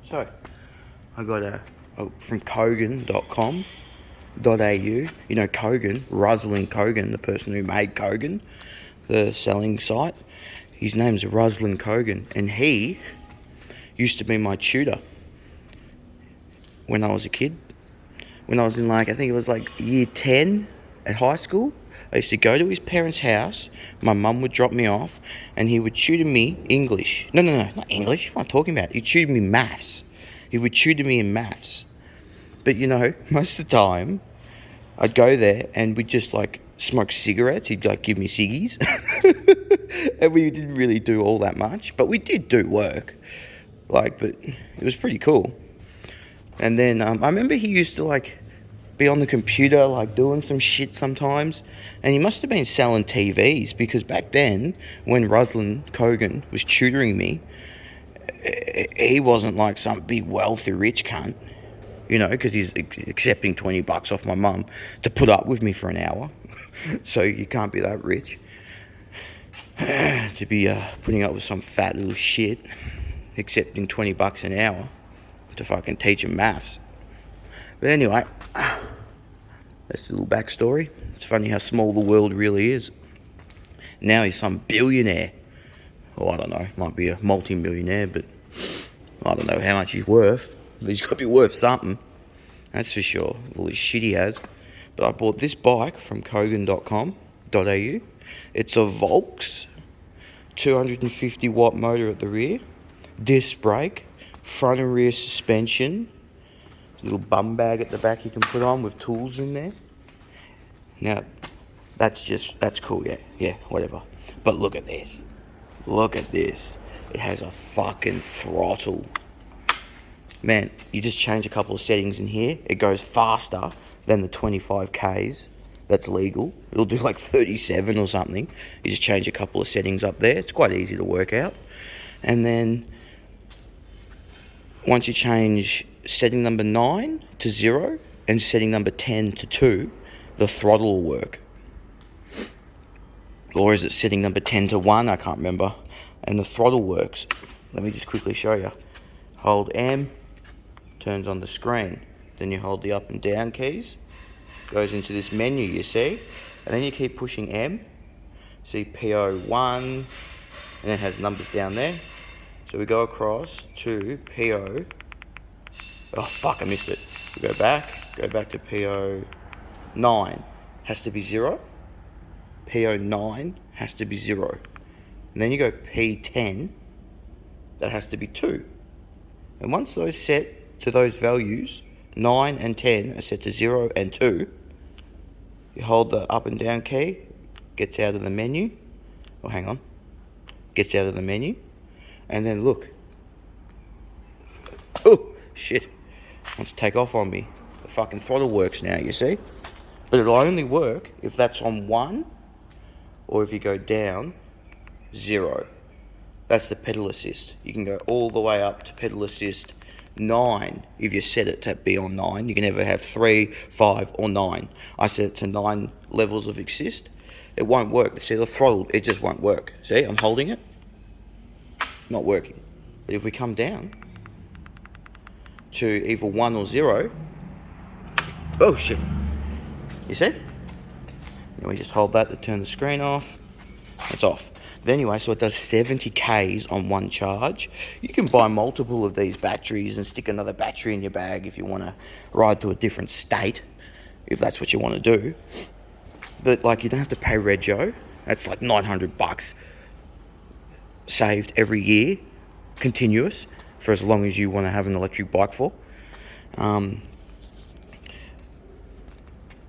So, I got from Kogan.com.au. You know Kogan, Ruslan Kogan, the person who made Kogan, the selling site. His name's Ruslan Kogan, and he used to be my tutor when I was a kid. When I was in I think it was year 10 at high school. I used to go to his parents' house. My mum would drop me off, and he would tutor me English. No, not English. What am I talking about? He tutored me maths. He would tutor me in maths. But most of the time, I'd go there and we'd just smoke cigarettes. He'd give me ciggies. And we didn't really do all that much, but we did do work. But it was pretty cool. And then I remember he used to be on the computer doing some shit sometimes, and he must have been selling TVs, because back then when Ruslan Kogan was tutoring me, he wasn't some big wealthy rich cunt, because he's accepting $20 off my mum to put up with me for an hour. So you can't be that rich to be putting up with some fat little shit accepting $20 an hour to fucking teach him maths. But anyway, that's a little backstory. It's funny how small the world really is. Now he's some billionaire. Or I don't know, might be a multi-millionaire, but I don't know how much he's worth. But he's got to be worth something, that's for sure, all this shit he has. But I bought this bike from Kogan.com.au. It's a Valks, 250 watt motor at the rear, disc brake, front and rear suspension, little bum bag at the back you can put on with tools in there. Now, that's cool, yeah, whatever. But look at this. It has a fucking throttle. Man, you just change a couple of settings in here, it goes faster than the 25 Ks that's legal. It'll do 37 or something. You just change a couple of settings up there. It's quite easy to work out. And then once you change setting number 9 to 0 and setting number 10 to 2, the throttle will work. Or is it setting number 10 to 1? I can't remember. And the throttle works. Let me just quickly show you. Hold M, turns on the screen. Then you hold the up and down keys. Goes into this menu, you see. And then you keep pushing M. See PO1, and it has numbers down there. So we go across to PO. Oh fuck, I missed it. We go back to PO9. Has to be 0. PO9 has to be 0. And then you go P10. That has to be 2. And once those set to those values, 9 and 10 are set to 0 and 2, you hold the up and down key, gets out of the menu. Oh, hang on. Gets out of the menu. And then look. Oh, shit. Wants to take off on me. The fucking throttle works now, you see? But it'll only work if that's on 1, or if you go down 0. That's the pedal assist. You can go all the way up to pedal assist 9 if you set it to be on 9. You can either have 3, 5 or 9. I set it to 9 levels of assist. It won't work. See the throttle, it just won't work. See, I'm holding it. Not working. But if we come down to either 1 or 0, oh shit. You see? Then we just hold that to turn the screen off. It's off. But anyway, so it does 70 Ks on one charge. You can buy multiple of these batteries and stick another battery in your bag if you want to ride to a different state, if that's what you want to do. But you don't have to pay rego. That's $900 saved every year, continuous, for as long as you want to have an electric bike for.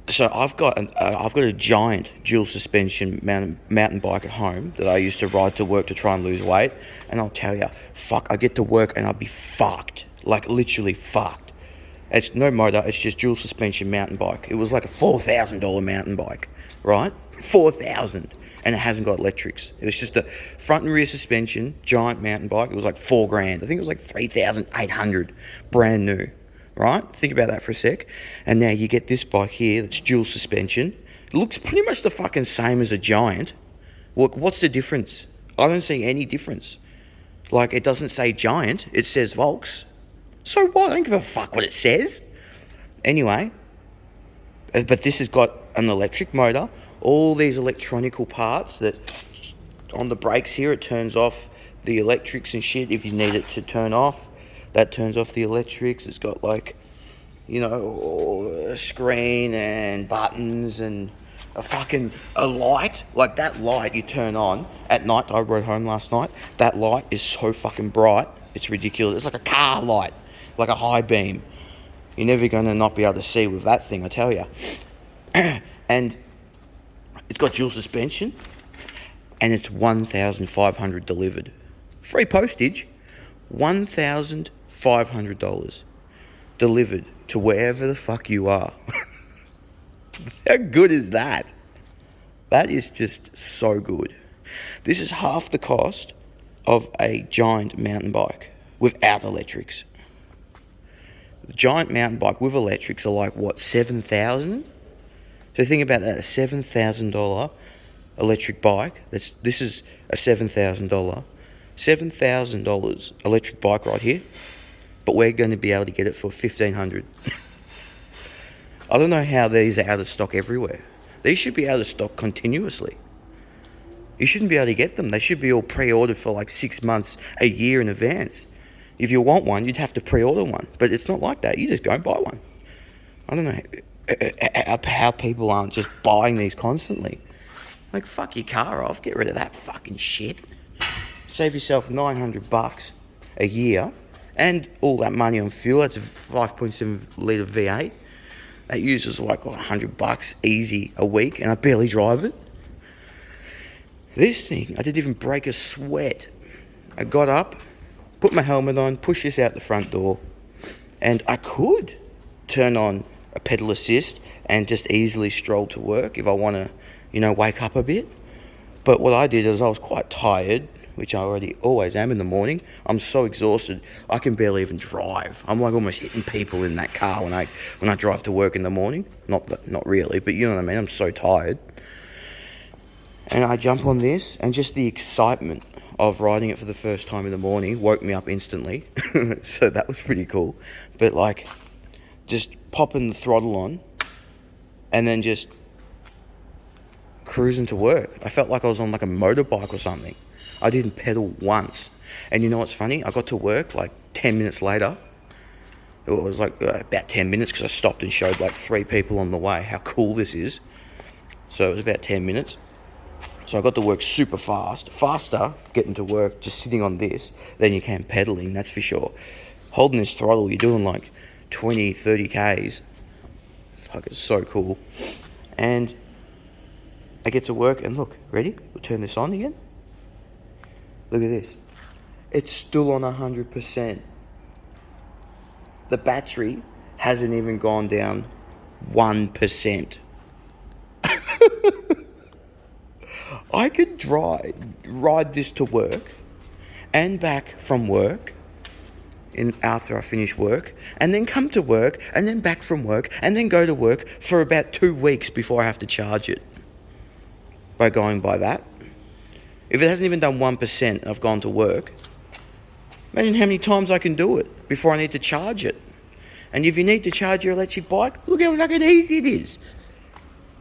So I've got a giant dual suspension mountain bike at home that I used to ride to work to try and lose weight, and I'll tell you, I get to work and I'll be fucked, literally fucked. It's no motor, it's just dual suspension mountain bike. It was a $4,000 mountain bike, right? $4,000, and it hasn't got electrics. It was just a front and rear suspension, giant mountain bike. It was $4,000. I think it was $3,800, brand new. Right? Think about that for a sec. And now you get this bike here that's dual suspension. It looks pretty much the fucking same as a Giant. What's the difference? I don't see any difference. It doesn't say Giant, it says Valks. So what? I don't give a fuck what it says. Anyway, but this has got an electric motor, all these electronical parts that on the brakes here, it turns off the electrics and shit if you need it to turn off. That turns off the electrics. It's got like, you know, a screen and buttons and a light. Like that light you turn on at night. I rode home last night. That light is so fucking bright. It's ridiculous. It's like a car light, like a high beam. You're never going to not be able to see with that thing, I tell you. And it's got dual suspension. And it's $1,500 delivered. Free postage, $1,500 delivered to wherever the fuck you are. How good is that? That is just so good. This is half the cost of a giant mountain bike without electrics. The giant mountain bike with electrics are like, what, $7,000? So think about that, a $7,000 electric bike. This is a $7,000 electric bike right here, but we're going to be able to get it for $1,500. I don't know how these are out of stock everywhere. These should be out of stock continuously. You shouldn't be able to get them. They should be all pre-ordered for like 6 months, a year in advance. If you want one, you'd have to pre-order one, but it's not like that. You just go and buy one. I don't know how people aren't just buying these constantly. Like, fuck your car off. Get rid of that fucking shit. Save yourself $900 a year. And all that money on fuel. That's a 5.7 litre V8. That uses like, what, $100 easy a week. And I barely drive it. This thing, I didn't even break a sweat. I got up, put my helmet on, pushed this out the front door. And I could turn on a pedal assist and just easily stroll to work if I want to, you know, wake up a bit. But what I did is I was quite tired, which I always am in the morning. I'm so exhausted, I can barely even drive. I'm like almost hitting people in that car when I drive to work in the morning. Not really, but you know what I mean. I'm so tired. And I jump on this, and just the excitement of riding it for the first time in the morning woke me up instantly. So that was pretty cool. But like, just popping the throttle on, and then just cruising to work. I felt like I was on like a motorbike or something. I didn't pedal once. And you know what's funny? I got to work like 10 minutes later. It was like about 10 minutes because I stopped and showed like 3 people on the way how cool this is. So it was about 10 minutes. So I got to work super fast. Faster getting to work just sitting on this than you can pedaling, that's for sure. Holding this throttle, you're doing like 20, 30 Ks. Fuck, it's so cool. And I get to work and look, ready? We'll turn this on again. Look at this. It's still on 100%. The battery hasn't even gone down 1%. I could ride this to work and back from work after I finish work, and then come to work, and then back from work, and then go to work for about 2 weeks before I have to charge it. By going by that. If it hasn't even done 1% and I've gone to work, imagine how many times I can do it before I need to charge it. And if you need to charge your electric bike, look how fucking easy it is.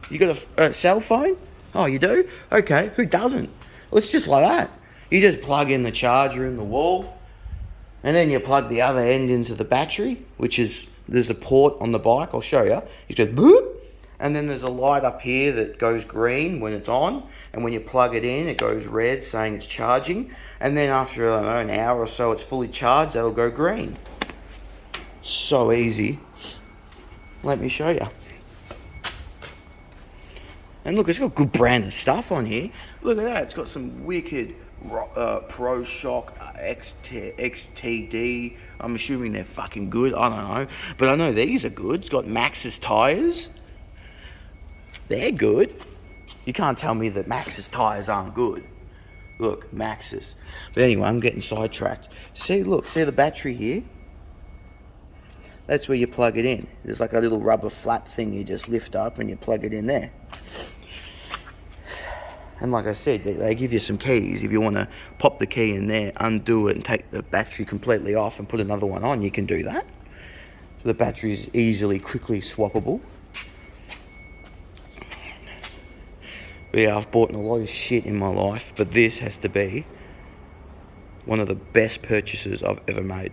You got a cell phone? Oh, you do? Okay, who doesn't? Well, it's just like that. You just plug in the charger in the wall, and then you plug the other end into the battery, there's a port on the bike, I'll show you. You just boop, and then there's a light up here that goes green when it's on, and when you plug it in, it goes red saying it's charging, and then after, I don't know, an hour or so it's fully charged, that'll go green. So easy. Let me show you. And look, it's got good branded stuff on here. Look at that, it's got some wicked Pro Shock XTD. I'm assuming they're fucking good, I don't know. But I know these are good. It's got Maxxis tyres. They're good. You can't tell me that Maxxis tyres aren't good. Look, Maxxis. But anyway, I'm getting sidetracked. See, look, see the battery here? That's where you plug it in. There's like a little rubber flap thing you just lift up and you plug it in there. And like I said, they give you some keys. If you want to pop the key in there, undo it, and take the battery completely off and put another one on, you can do that. So the battery is easily, quickly swappable. But yeah, I've bought a lot of shit in my life, but this has to be one of the best purchases I've ever made.